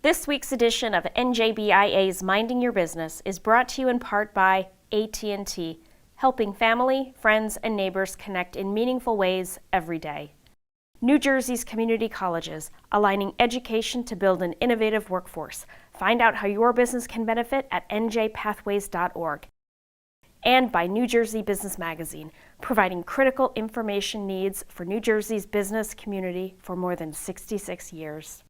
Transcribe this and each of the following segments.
This week's edition of NJBIA's Minding Your Business is brought to you in part by AT&T, helping family, friends, and neighbors connect in meaningful ways every day. New Jersey's community colleges, aligning education to build an innovative workforce. Find out how your business can benefit at njpathways.org. And by New Jersey Business Magazine, providing critical information needs for New Jersey's business community for more than 66 years.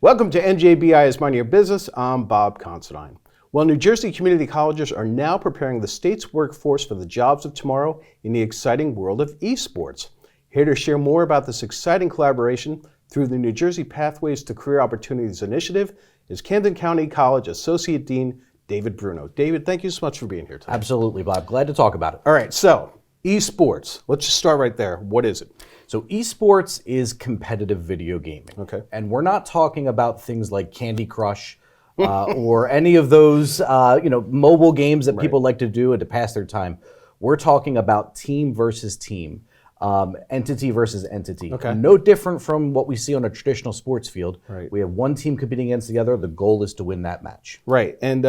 Welcome to NJBIA's Minding Your Business. I'm Bob Considine. Well, New Jersey community colleges are now preparing the state's workforce for the jobs of tomorrow in the exciting world of esports. Here to share more about this exciting collaboration through the New Jersey Pathways to Career Opportunities Initiative is Camden County College Associate Dean David Bruno. David, thank you so much for being here today. Absolutely, Bob. Glad to talk about it. All right, so esports. Let's just start right there. What is it? So esports is competitive video gaming. Okay. And we're not talking about things like Candy Crush or any of those mobile games that people like to do to pass their time. We're talking about team versus team, entity versus entity. Okay. No different from what we see on a traditional sports field. Right. We have one team competing against the other. The goal is to win that match. Right. And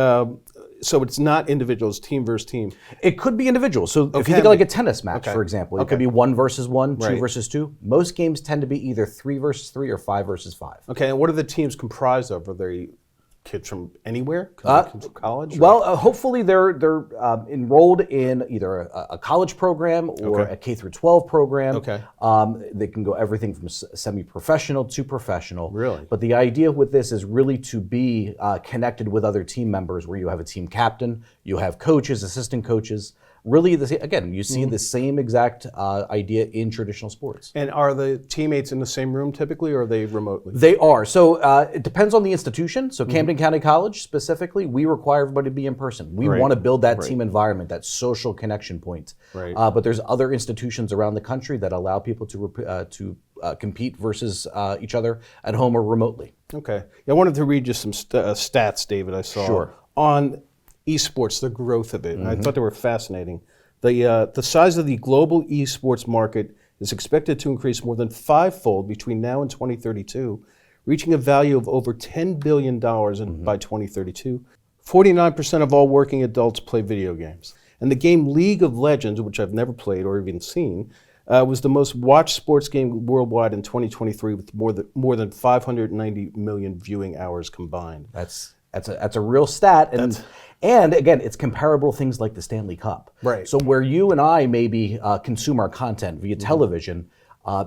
so it's not individuals, team versus team. It could be individual. So if you think of like a tennis match, for example, it could be 1 versus 1, 2 versus 2. Most games tend to be either 3 versus 3 or 5 versus 5. Okay, and what are the teams comprised of? Are they kids from anywhere? Kids from college? Well, hopefully they're enrolled in either a college program or a K through 12 program. Okay. They can go everything from semi-professional to professional. Really? But the idea with this is really to be connected with other team members, where you have a team captain, you have coaches, assistant coaches. Really, again, you see the same exact idea in traditional sports. And are the teammates in the same room typically, or are they remotely? They are. So it depends on the institution. So Camden County College specifically, we require everybody to be in person. We want to build that team environment, that social connection point. Right. But there's other institutions around the country that allow people to compete versus each other at home or remotely. Okay. Yeah, I wanted to read just some stats, David, I saw on esports, the growth of it. And I thought they were fascinating. The size of the global esports market is expected to increase more than 5-fold between now and 2032, reaching a value of over $10 billion by 2032. 49% of all working adults play video games. And the game League of Legends, which I've never played or even seen, was the most watched sports game worldwide in 2023 with more than 590 million viewing hours combined. That's a real stat, and again, it's comparable to things like the Stanley Cup. Right. So where you and I maybe consume our content via television,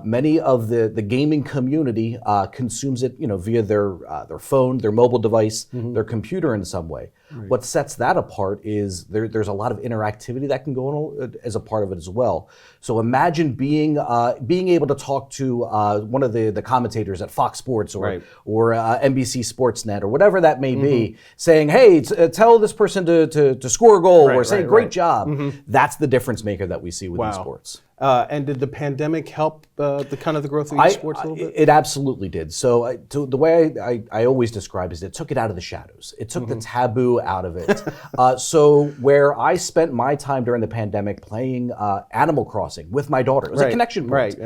many of the gaming community consumes it, via their phone, their mobile device, their computer in some way. Right. What sets that apart is there's a lot of interactivity that can go on as a part of it as well. So imagine being able to talk to one of the commentators at Fox Sports or NBC Sportsnet or whatever that may be, saying, "Hey, tell this person to score a goal," or say, "Great job." That's the difference maker that we see with esports. And did the pandemic help the growth of esports a little bit? It absolutely did. So the way I always describe is it took it out of the shadows. It took the taboo out of it. So where I spent my time during the pandemic playing Animal Crossing with my daughter, it was a connection point.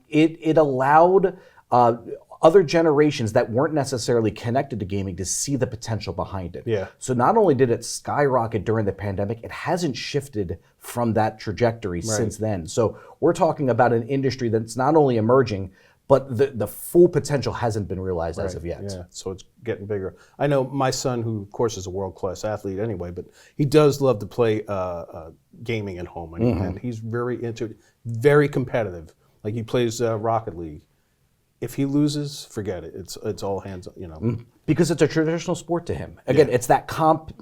It allowed other generations that weren't necessarily connected to gaming to see the potential behind it. Yeah. So not only did it skyrocket during the pandemic, it hasn't shifted from that trajectory since then. So we're talking about an industry that's not only emerging, but the full potential hasn't been realized as of yet. Yeah, so it's getting bigger. I know my son, who of course is a world-class athlete anyway, but he does love to play gaming at home, and he's very into it, very competitive. Like he plays Rocket League. if he loses, forget it. It's all hands, you know. Because it's a traditional sport to him. Again, it's that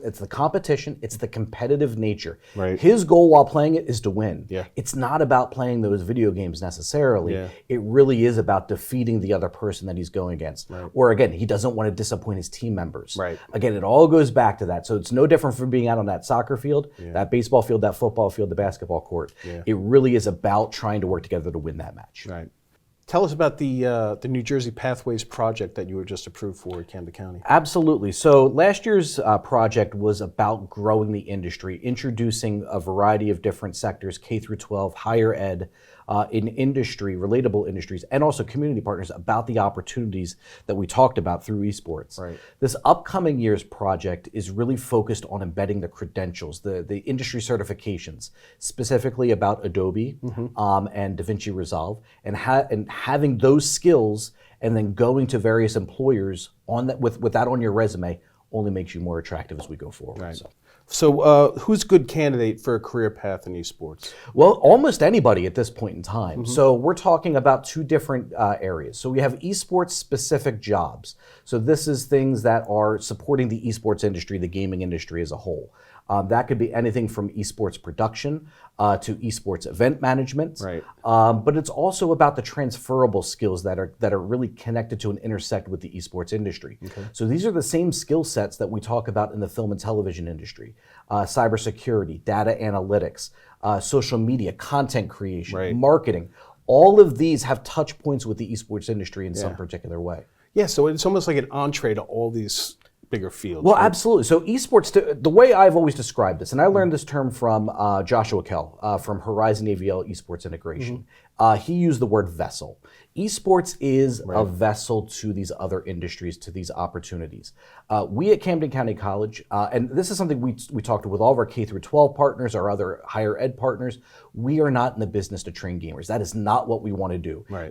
it's the competition, it's the competitive nature. Right. His goal while playing it is to win. Yeah. It's not about playing those video games necessarily. Yeah. It really is about defeating the other person that he's going against. Right. Or again, he doesn't want to disappoint his team members. Right. Again, it all goes back to that. So it's no different from being out on that soccer field, that baseball field, that football field, the basketball court. Yeah. It really is about trying to work together to win that match. Right. Tell us about the New Jersey Pathways project that you were just approved for at Camden County. Absolutely. So last year's project was about growing the industry, introducing a variety of different sectors, K through 12, higher ed, in industry, relatable industries, and also community partners about the opportunities that we talked about through esports. Right. This upcoming year's project is really focused on embedding the credentials, the industry certifications, specifically about Adobe and DaVinci Resolve, and having those skills and then going to various employers on that with that on your resume only makes you more attractive as we go forward. Right. So who's a good candidate for a career path in esports? Well, almost anybody at this point in time. So we're talking about two different areas. So we have esports specific jobs. So this is things that are supporting the esports industry, the gaming industry as a whole. That could be anything from esports production to esports event management. Right. But it's also about the transferrable skills that are really connected to and intersect with the esports industry. Okay. So these are the same skill sets that we talk about in the film and television industry. Cybersecurity, data analytics, social media, content creation, marketing. All of these have touch points with the esports industry in some particular way. Yeah, so it's almost like an entree to all these bigger fields. Well, absolutely. So esports, the way I've always described this, and I learned this term from Joshua Kell from Horizon AVL Esports Integration. He used the word vessel. Esports is a vessel to these other industries, to these opportunities. We at Camden County College, and this is something we talked with all of our K through 12 partners, our other higher ed partners, we are not in the business to train gamers. That is not what we want to do. Right.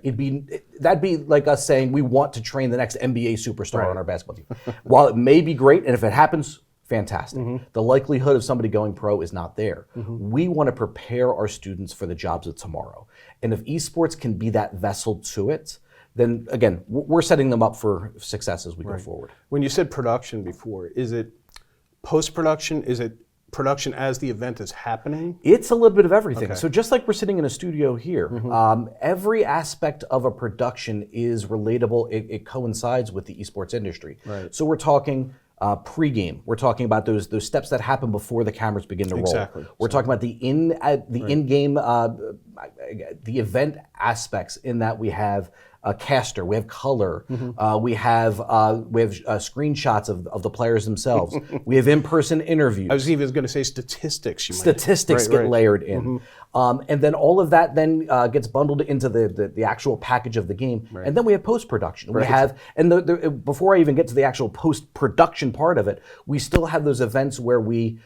That'd be like us saying we want to train the next NBA superstar on our basketball team. While it may be great, and if it happens, fantastic. The likelihood of somebody going pro is not there. We want to prepare our students for the jobs of tomorrow. And if esports can be that vessel to it, then again, we're setting them up for success as we go forward. When you said production before, is it post-production? Is it production as the event is happening? It's a little bit of everything. Okay. So just like we're sitting in a studio here, every aspect of a production is relatable. It coincides with the esports industry. Right. So we're talking pre-game. We're talking about those steps that happen before the cameras begin to roll. Exactly. We're talking about the in-game, the event aspects in that we have a caster, we have color, we have screenshots of the players themselves. We have in-person interviews. I was even going to say statistics. Statistics get layered in. And then all of that then gets bundled into the actual package of the game. And then we have post-production. We have, and before I even get to the actual post-production part of it, we still have those events where we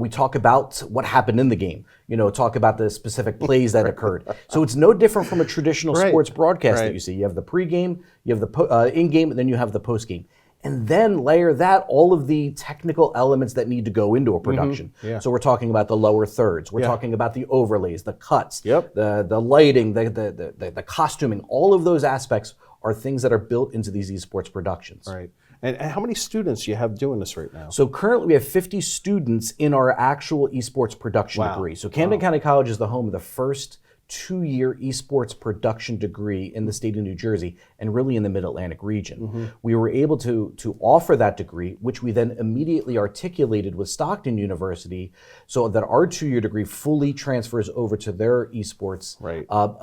talk about what happened in the game, talk about the specific plays that occurred. So it's no different from a traditional sports broadcast that you see. You have the pregame, you have the in-game, and then you have the postgame. And then layer that, all of the technical elements that need to go into a production. So we're talking about the lower thirds. We're talking about the overlays, the cuts, the lighting, the costuming. All of those aspects are things that are built into these esports productions. Right. And how many students do you have doing this right now? So currently we have 50 students in our actual esports production degree. So Camden County College is the home of the first 2-year esports production degree in the state of New Jersey and really in the Mid-Atlantic region. We were able to offer that degree, which we then immediately articulated with Stockton University so that our 2-year degree fully transfers over to their esports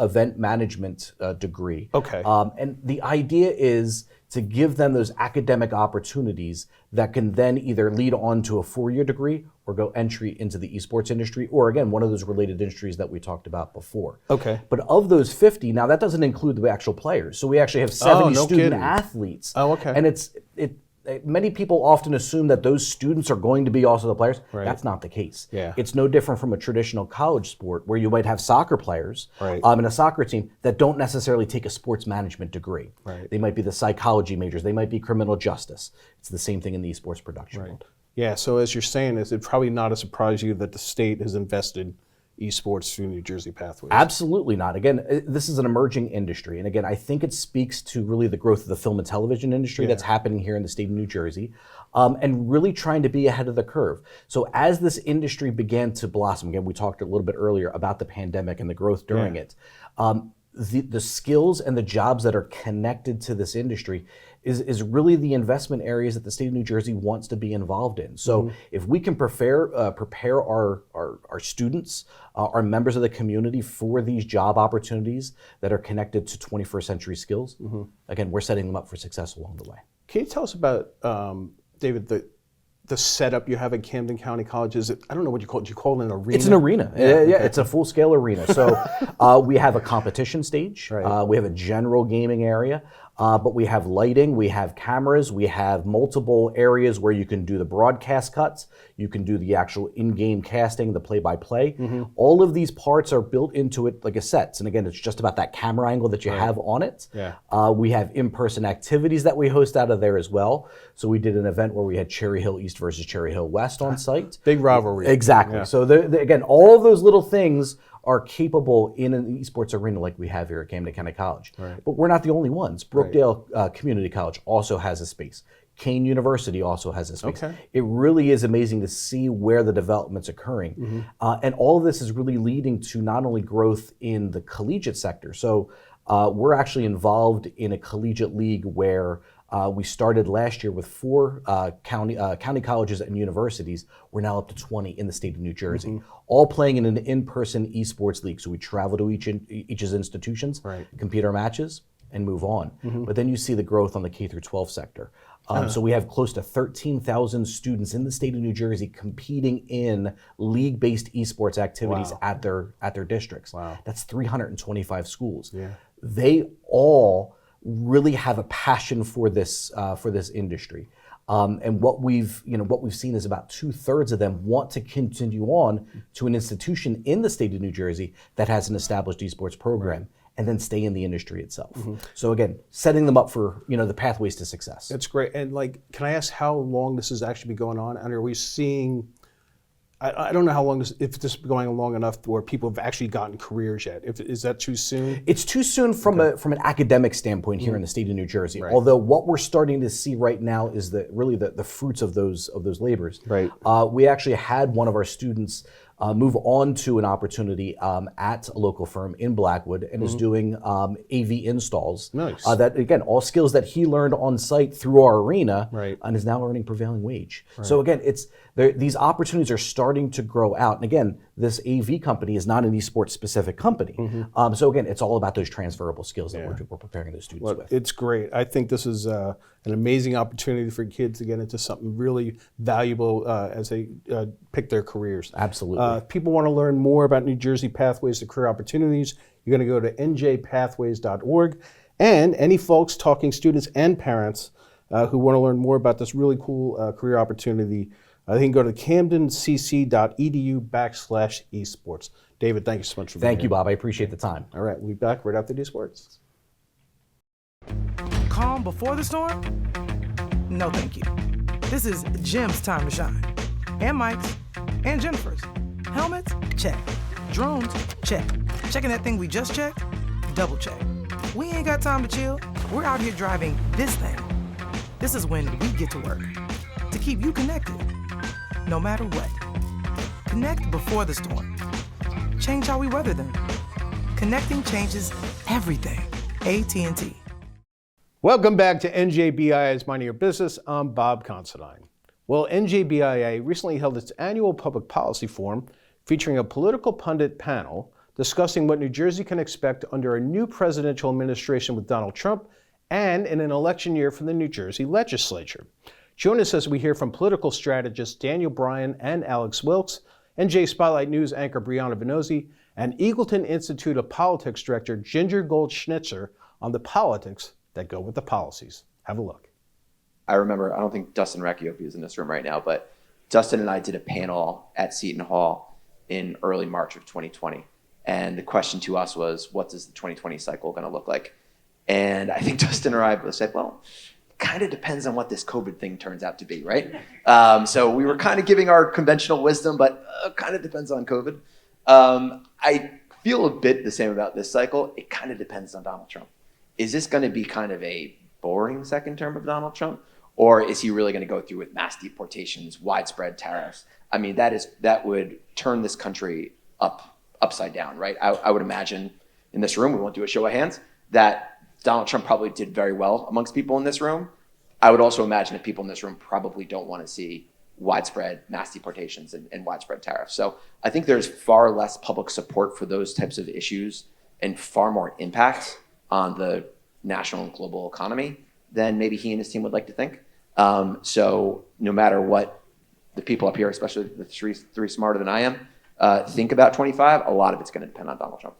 event management degree. Okay. And the idea is to give them those academic opportunities that can then either lead on to a 4-year degree or go entry into the esports industry, or again, one of those related industries that we talked about before. Okay. But of those 50, now that doesn't include the actual players. So we actually have 70 student athletes. Oh, okay. And many people often assume that those students are going to be also the players. Right. That's not the case. Yeah. It's no different from a traditional college sport where you might have soccer players Right. in a soccer team that don't necessarily take a sports management degree. Right. They might be the psychology majors. They might be criminal justice. It's the same thing in the esports production world. Yeah, so as you're saying, it's probably not a surprise to you that the state has invested esports through New Jersey Pathways? Absolutely not. Again, this is an emerging industry. And again, I think it speaks to really the growth of the film and television industry that's happening here in the state of New Jersey, and really trying to be ahead of the curve. So as this industry began to blossom, again, we talked a little bit earlier about the pandemic and the growth during it, the skills and the jobs that are connected to this industry is really the investment areas that the state of New Jersey wants to be involved in. So if we can prepare our students, our members of the community for these job opportunities that are connected to 21st century skills, again, we're setting them up for success along the way. Can you tell us about, David, the setup you have at Camden County College? Is it, I don't know what you call it. Do you call it an arena? It's an arena. It's a full-scale arena. So we have a competition stage. We have a general gaming area. But we have lighting, we have cameras, we have multiple areas where you can do the broadcast cuts, you can do the actual in-game casting, the play-by-play. All of these parts are built into it like a set. And again, it's just about that camera angle that you have on it. We have in-person activities that we host out of there as well. So we did an event where we had Cherry Hill East versus Cherry Hill West on site. Big rivalry. Exactly. So again, all of those little things are capable in an esports arena like we have here at Camden County College. But we're not the only ones. Brookdale Community College also has a space. Kane University also has a space. It really is amazing to see where the development's occurring. And all of this is really leading to not only growth in the collegiate sector. So we're actually involved in a collegiate league where we started last year with 4 county colleges and universities. We're now up to 20 in the state of New Jersey, all playing in an in-person esports league. So we travel to each's institutions, compete our matches, and move on. But then you see the growth on the K through 12 sector. So we have close to 13,000 students in the state of New Jersey competing in league-based esports activities at their districts. That's 325 schools. They all really have a passion for this industry, and what we've seen is about 2/3 of them want to continue on to an institution in the state of New Jersey that has an established esports program, and then stay in the industry itself. So again, setting them up for the pathways to success. That's great. And can I ask how long this has actually been going on? And are we seeing? I don't know how long if this is going on long enough where people have actually gotten careers yet. Is that too soon? It's too soon from an academic standpoint here in the state of New Jersey. Although what we're starting to see right now is really the fruits of those labors. We actually had one of our students move on to an opportunity at a local firm in Blackwood and is doing AV installs. That again, all skills that he learned on site through our arena, and is now earning prevailing wage. So again, these opportunities are starting to grow out. And again, this AV company is not an esports specific company. So again, it's all about those transferable skills that we're preparing those students with. It's great. I think this is an amazing opportunity for kids to get into something really valuable as they pick their careers. Absolutely. If people want to learn more about New Jersey Pathways to Career Opportunities, you're going to go to njpathways.org. And any folks, talking students and parents who want to learn more about this really cool career opportunity, they can go to camdencc.edu/esports. David, thank you so much for being here. Thank you, Bob. I appreciate the time. All right, we'll be back right after these words. Calm before the storm? No, thank you. This is Jim's time to shine. And Mike's. And Jennifer's. Helmets? Check. Drones? Check. Checking that thing we just checked? Double check. We ain't got time to chill. We're out here driving this thing. This is when we get to work. To keep you connected. No matter what. Connect before the storm. Change how we weather them. Connecting changes everything. AT&T. Welcome back to NJBIA's Minding Your Business. I'm Bob Considine. Well, NJBIA recently held its annual public policy forum featuring a political pundit panel discussing what New Jersey can expect under a new presidential administration with Donald Trump and in an election year for the New Jersey legislature. Join us as we hear from political strategists Daniel Bryan and Alex Wilkes, NJ Spotlight News anchor Briana Vannozzi, and Eagleton Institute of Politics director Ginger Gold Schnitzer on the politics that go with the policies. Have a look. I remember, I don't think Dustin Recchio is in this room right now, but Dustin and I did a panel at Seton Hall in early March of 2020. And the question to us was, what does the 2020 cycle going to look like? And I think Dustin or I both said, well, kind of depends on what this COVID thing turns out to be, right? So we were kind of giving our conventional wisdom, but kind of depends on COVID. I feel a bit the same about this cycle. It kind of depends on Donald Trump. Is this going to be kind of a boring second term of Donald Trump? Or is he really going to go through with mass deportations, widespread tariffs? I mean, that would turn this country upside down, right? I would imagine in this room, we won't do a show of hands, that Donald Trump probably did very well amongst people in this room. I would also imagine that people in this room probably don't want to see widespread mass deportations and widespread tariffs. So I think there's far less public support for those types of issues and far more impact on the national and global economy than maybe he and his team would like to think. So no matter what the people up here, especially the three smarter than I am, think about 25, a lot of it's going to depend on Donald Trump.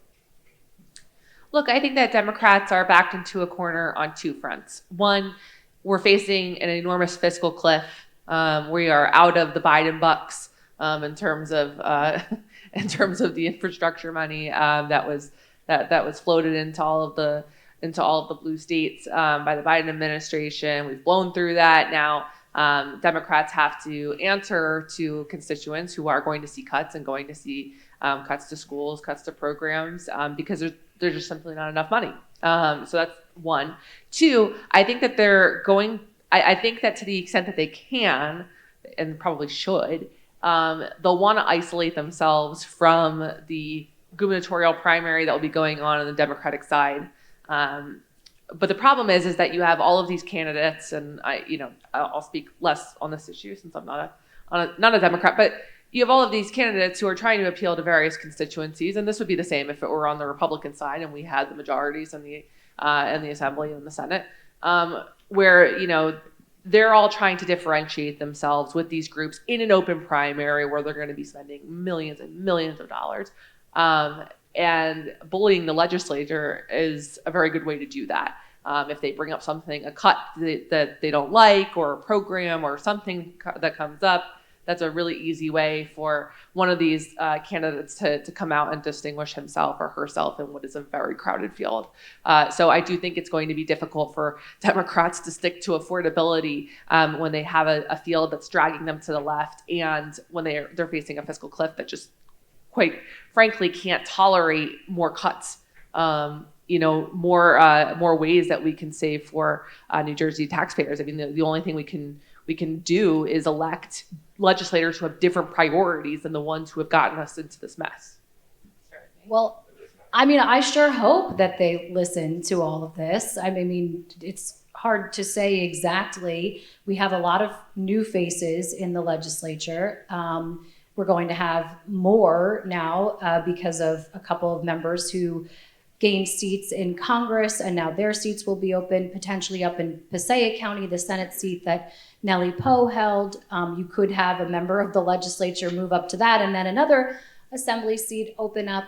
Look, I think that Democrats are backed into a corner on two fronts. One, we're facing an enormous fiscal cliff. We are out of the Biden bucks in terms of the infrastructure money that was floated into all of the blue states by the Biden administration. We've blown through that. Now Democrats have to answer to constituents who are going to see cuts and going to see cuts to schools, cuts to programs, because there's just simply not enough money. So that's one. Two, I think that I think that to the extent that they can, and probably should, they'll want to isolate themselves from the gubernatorial primary that will be going on the Democratic side. But the problem is that you have all of these candidates, and I'll speak less on this issue since I'm not a Democrat, but you have all of these candidates who are trying to appeal to various constituencies, and this would be the same if it were on the Republican side and we had the majorities in the Assembly and the Senate, where they're all trying to differentiate themselves with these groups in an open primary where they're going to be spending millions and millions of dollars. And bullying the legislature is a very good way to do that. If they bring up a cut that they don't like, or a program or something that comes up, that's a really easy way for one of these candidates to come out and distinguish himself or herself in what is a very crowded field. So I do think it's going to be difficult for Democrats to stick to affordability when they have a field that's dragging them to the left, and when they're facing a fiscal cliff that just, quite frankly, can't tolerate more cuts. More ways that we can save for New Jersey taxpayers. I mean, the only thing we can do is elect legislators who have different priorities than the ones who have gotten us into this mess. Well, I mean, I sure hope that they listen to all of this. I mean, it's hard to say exactly. We have a lot of new faces in the legislature. We're going to have more now because of a couple of members who gained seats in Congress, and now their seats will be open, potentially up in Passaic County, the Senate seat that Nellie Poe held. You could have a member of the legislature move up to that, and then another assembly seat open up.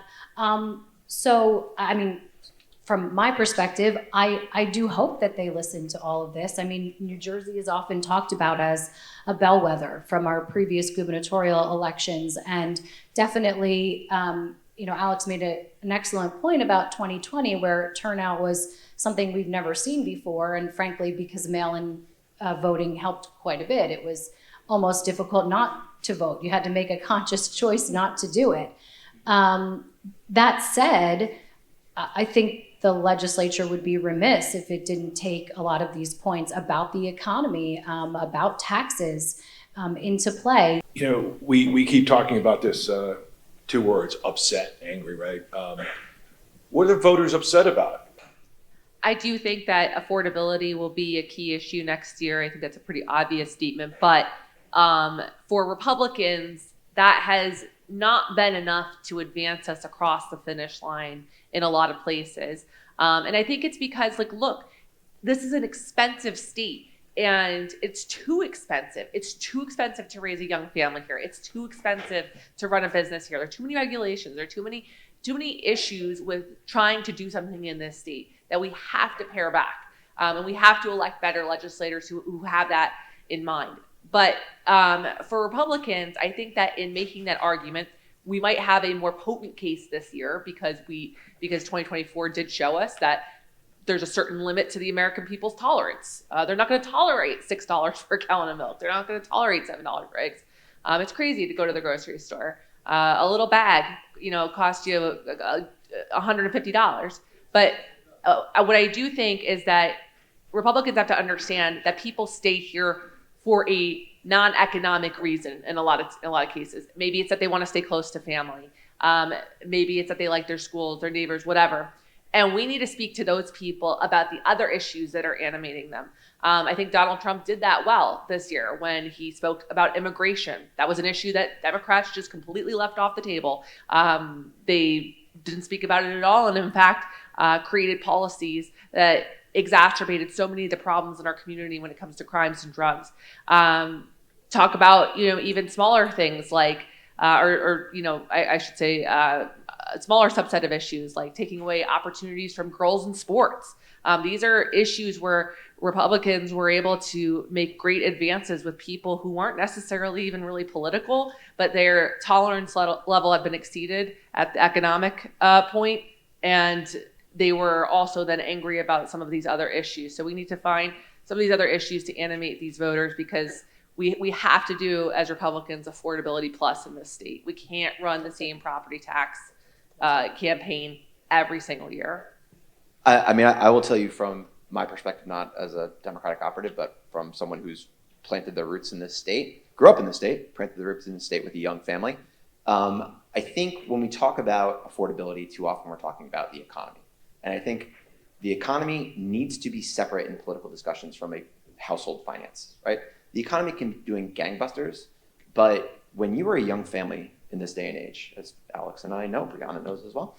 So, I mean, from my perspective, I do hope that they listen to all of this. I mean, New Jersey is often talked about as a bellwether from our previous gubernatorial elections, and definitely, Alex made an excellent point about 2020, where turnout was something we've never seen before, and frankly, because mail-in voting helped quite a bit, it was almost difficult not to vote. You had to make a conscious choice not to do it. That said, I think the legislature would be remiss if it didn't take a lot of these points about the economy, about taxes into play. We keep talking about this two words, upset, angry, right? What are the voters upset about? I do think that affordability will be a key issue next year. I think that's a pretty obvious statement. But for Republicans, that has not been enough to advance us across the finish line in a lot of places. And I think it's because, look, this is an expensive state. And it's too expensive. It's too expensive to raise a young family here. It's too expensive to run a business here. There are too many regulations. There are too many issues with trying to do something in this state that we have to pare back. And we have to elect better legislators who have that in mind. But for Republicans, I think that in making that argument, we might have a more potent case this year because 2024 did show us that there's a certain limit to the American people's tolerance. They're not going to tolerate $6 for a gallon of milk. They're not going to tolerate $7 for eggs. It's crazy to go to the grocery store A little bag, costs you $150. But what I do think is that Republicans have to understand that people stay here for a non-economic reason in a lot of cases. Maybe it's that they want to stay close to family. Maybe it's that they like their schools, their neighbors, whatever. And we need to speak to those people about the other issues that are animating them. I think Donald Trump did that well this year when he spoke about immigration. That was an issue that Democrats just completely left off the table. They didn't speak about it at all, and in fact, created policies that exacerbated so many of the problems in our community when it comes to crimes and drugs. Talk about, even smaller things like, I should say, a smaller subset of issues like taking away opportunities from girls in sports. These are issues where Republicans were able to make great advances with people who weren't necessarily even really political, but their tolerance level had been exceeded at the economic point. And they were also then angry about some of these other issues. So we need to find some of these other issues to animate these voters, because we have to do, as Republicans, affordability plus in this state. We can't run the same property tax campaign every single year. I will tell you from my perspective, not as a Democratic operative, but from someone who's planted their roots in this state, grew up in the state, planted their roots in the state with a young family. I think when we talk about affordability, too often we're talking about the economy. And I think the economy needs to be separate in political discussions from a household finance, right? The economy can be doing gangbusters, but when you are a young family in this day and age, as Alex and I know, Briana knows as well,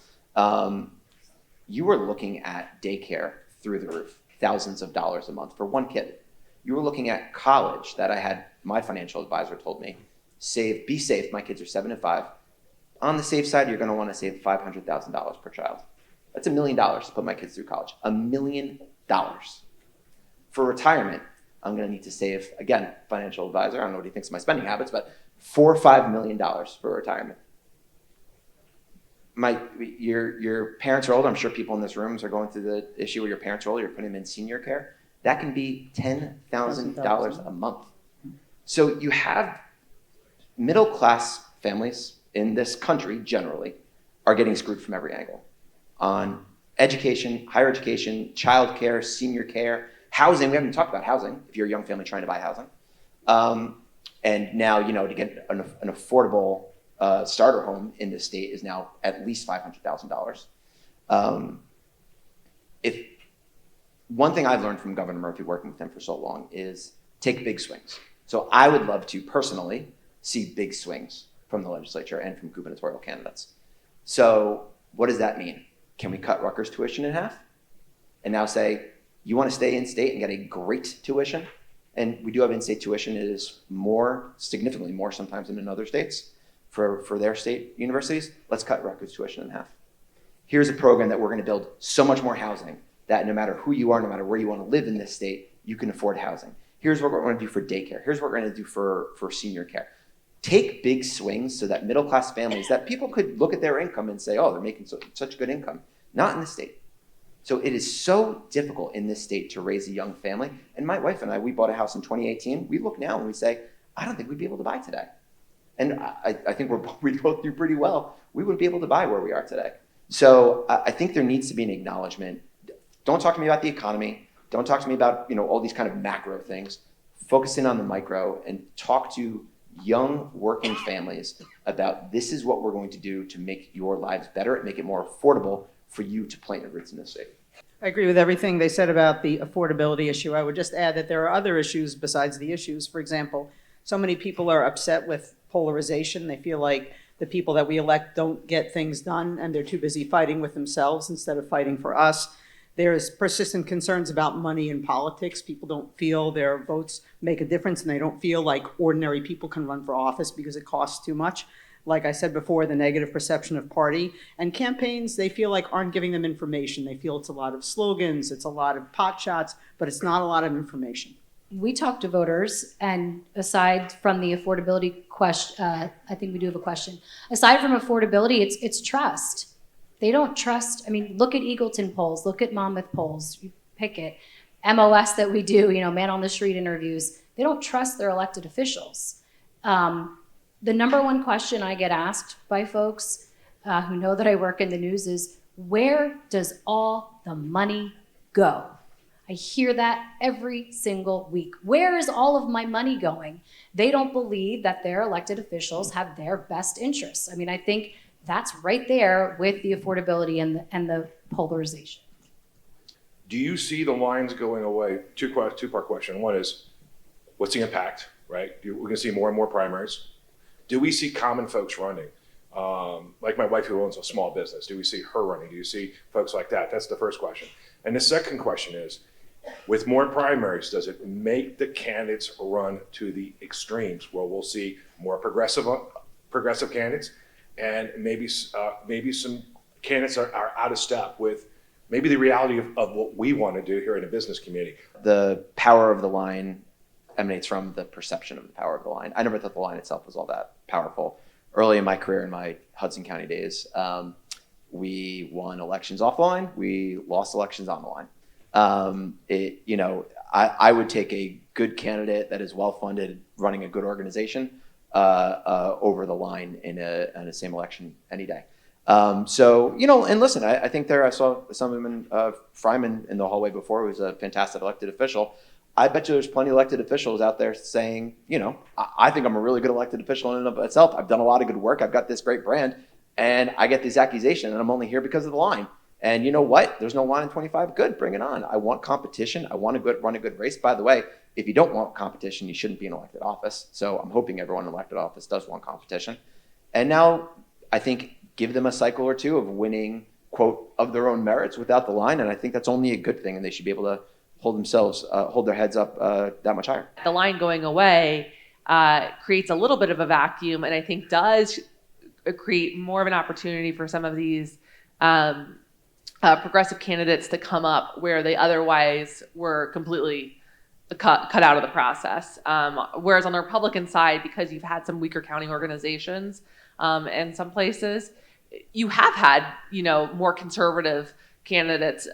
you were looking at daycare through the roof, thousands of dollars a month for one kid. You were looking at college that I had, my financial advisor told me, be safe, my kids are 7 and 5. On the safe side, you're gonna wanna save $500,000 per child. That's $1 million to put my kids through college. $1 million. For retirement, I'm gonna need to save, again, financial advisor, I don't know what he thinks of my spending habits, but $4 or $5 million for retirement. Your parents are older. I'm sure people in this room are going through the issue where your parents are older, you're putting them in senior care. That can be $10,000 a month. So you have middle-class families in this country generally are getting screwed from every angle on education, higher education, childcare, senior care, housing. We haven't talked about housing if you're a young family trying to buy housing. And now, to get an affordable starter home in this state is now at least $500,000. If one thing I've learned from Governor Murphy working with him for so long is take big swings. So I would love to personally see big swings from the legislature and from gubernatorial candidates. So what does that mean? Can we cut Rutgers tuition in half? And now say, you want to stay in state and get a great tuition? And we do have in-state tuition. It is more, significantly more sometimes than in other states for their state universities. Let's cut Rutgers tuition in half. Here's a program that we're going to build so much more housing that no matter who you are, no matter where you want to live in this state, you can afford housing. Here's what we're going to do for daycare. Here's what we're going to do for senior care. Take big swings so that middle-class families, that people could look at their income and say, oh, they're making such good income. Not in the state. So it is so difficult in this state to raise a young family. And my wife and I, we bought a house in 2018. We look now and we say, I don't think we'd be able to buy today. And I think we'd both do pretty well. We wouldn't be able to buy where we are today. So I think there needs to be an acknowledgement. Don't talk to me about the economy. Don't talk to me about all these kind of macro things. Focus in on the micro and talk to young working families about this is what we're going to do to make your lives better and make it more affordable for you to plant your roots in this state. I agree with everything they said about the affordability issue. I would just add that there are other issues besides the issues. For example, so many people are upset with polarization. They feel like the people that we elect don't get things done and they're too busy fighting with themselves instead of fighting for us. There's persistent concerns about money in politics. People don't feel their votes make a difference and they don't feel like ordinary people can run for office because it costs too much. Like I said before, the negative perception of party. And campaigns, they feel like aren't giving them information. They feel it's a lot of slogans, it's a lot of pot shots, but it's not a lot of information. We talk to voters, and aside from the affordability question, I think we do have a question. Aside from affordability, it's trust. They don't trust. I mean, look at Eagleton polls, look at Monmouth polls, you pick it. MOS that we do, man on the street interviews, they don't trust their elected officials. The number one question I get asked by folks who know that I work in the news is, where does all the money go? I hear that every single week. Where is all of my money going? They don't believe that their elected officials have their best interests. I mean, I think that's right there with the affordability and the polarization. Do you see the lines going away? Two-part question. One is, what's the impact, right? We're going to see more and more primaries. Do we see common folks running? Like my wife who owns a small business, do we see her running? Do you see folks like that? That's the first question. And the second question is, with more primaries, does it make the candidates run to the extremes where we'll see more progressive candidates and maybe some candidates are out of step with maybe the reality of what we want to do here in a business community? The power of the line emanates from the perception of the power of the line. I never thought the line itself was all that powerful. Early in my career, in my Hudson County days, we won elections off the line. We lost elections on the line. I would take a good candidate that is well-funded, running a good organization, over the line in a same election any day. And listen, I think I saw Assemblyman Fryman in the hallway before, who's a fantastic elected official. I bet you there's plenty of elected officials out there saying, I think I'm a really good elected official in and of itself. I've done a lot of good work. I've got this great brand, and I get these accusations, and I'm only here because of the line. And you know what? There's no line in 25. Good, bring it on. I want competition. I want to run a good race. By the way, if you don't want competition, you shouldn't be in elected office. So I'm hoping everyone in elected office does want competition. And now I think give them a cycle or two of winning, quote, of their own merits without the line. And I think that's only a good thing. And they should be able to hold their heads up that much higher. The line going away creates a little bit of a vacuum, and I think does create more of an opportunity for some of these progressive candidates to come up where they otherwise were completely cut out of the process. Whereas on the Republican side, because you've had some weaker county organizations in some places, you have had, more conservative candidates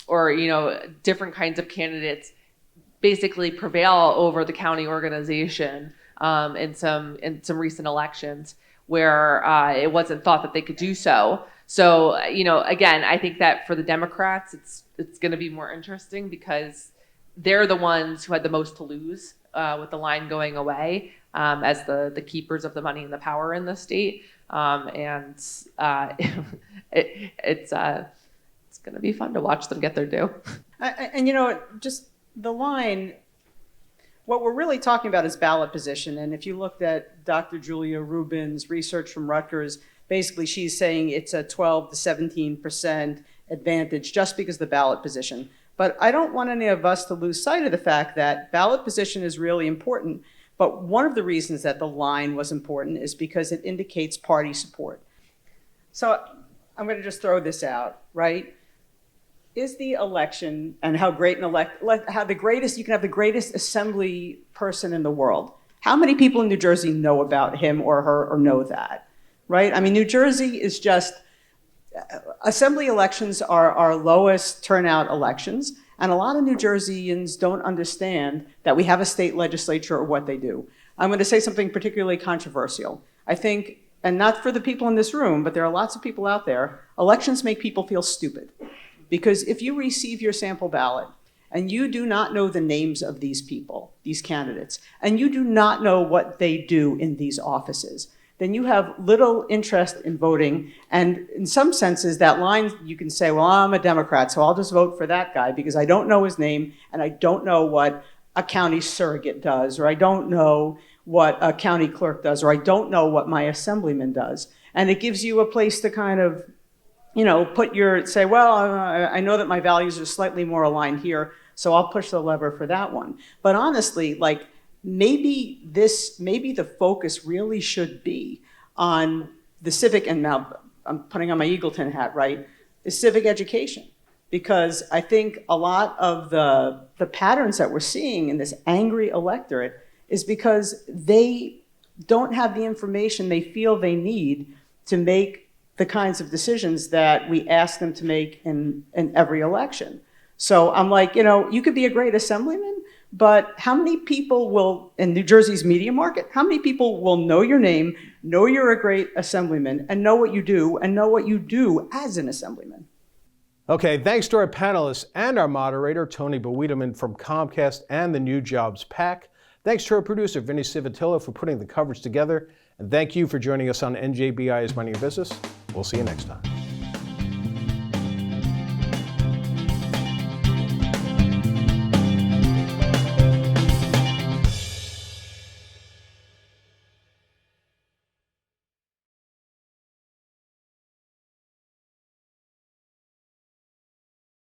or different kinds of candidates basically prevail over the county organization in some recent elections where it wasn't thought that they could do so. So, again, I think that for the Democrats, it's going to be more interesting because they're the ones who had the most to lose with the line going away as the keepers of the money and the power in the state. It's going to be fun to watch them get their due. Just the line, what we're really talking about is ballot position. And if you looked at Dr. Julia Rubin's research from Rutgers, basically she's saying it's a 12 to 17% advantage just because of the ballot position. But I don't want any of us to lose sight of the fact that ballot position is really important. But one of the reasons that the line was important is because it indicates party support. So I'm going to just throw this out, right? Is the election and how great you can have the greatest assembly person in the world. How many people in New Jersey know about him or her or know that, right? I mean, New Jersey is just, assembly elections are our lowest turnout elections. And a lot of New Jerseyans don't understand that we have a state legislature or what they do. I'm going to say something particularly controversial. I think, and not for the people in this room, but there are lots of people out there, elections make people feel stupid. Because if you receive your sample ballot and you do not know the names of these people, these candidates, and you do not know what they do in these offices, then you have little interest in voting. And in some senses, that line, you can say, well, I'm a Democrat, so I'll just vote for that guy because I don't know his name and I don't know what a county surrogate does, or I don't know what a county clerk does, or I don't know what my assemblyman does. And it gives you a place to kind of say, well, I know that my values are slightly more aligned here, so I'll push the lever for that one. But honestly, maybe the focus really should be on the civic, and now I'm putting on my Eagleton hat, right? The civic education. Because I think a lot of the patterns that we're seeing in this angry electorate is because they don't have the information they feel they need to make the kinds of decisions that we ask them to make in every election. So I'm like, you could be a great assemblyman, But how many people will, in New Jersey's media market, how many people will know your name, know you're a great assemblyman, and know what you do, and know what you do as an assemblyman? Okay, thanks to our panelists and our moderator, Tony Bowiedeman from Comcast and the New Jobs PAC. Thanks to our producer, Vinny Civitilla, for putting the coverage together. And thank you for joining us on NJBIA's Minding Your Business. We'll see you next time.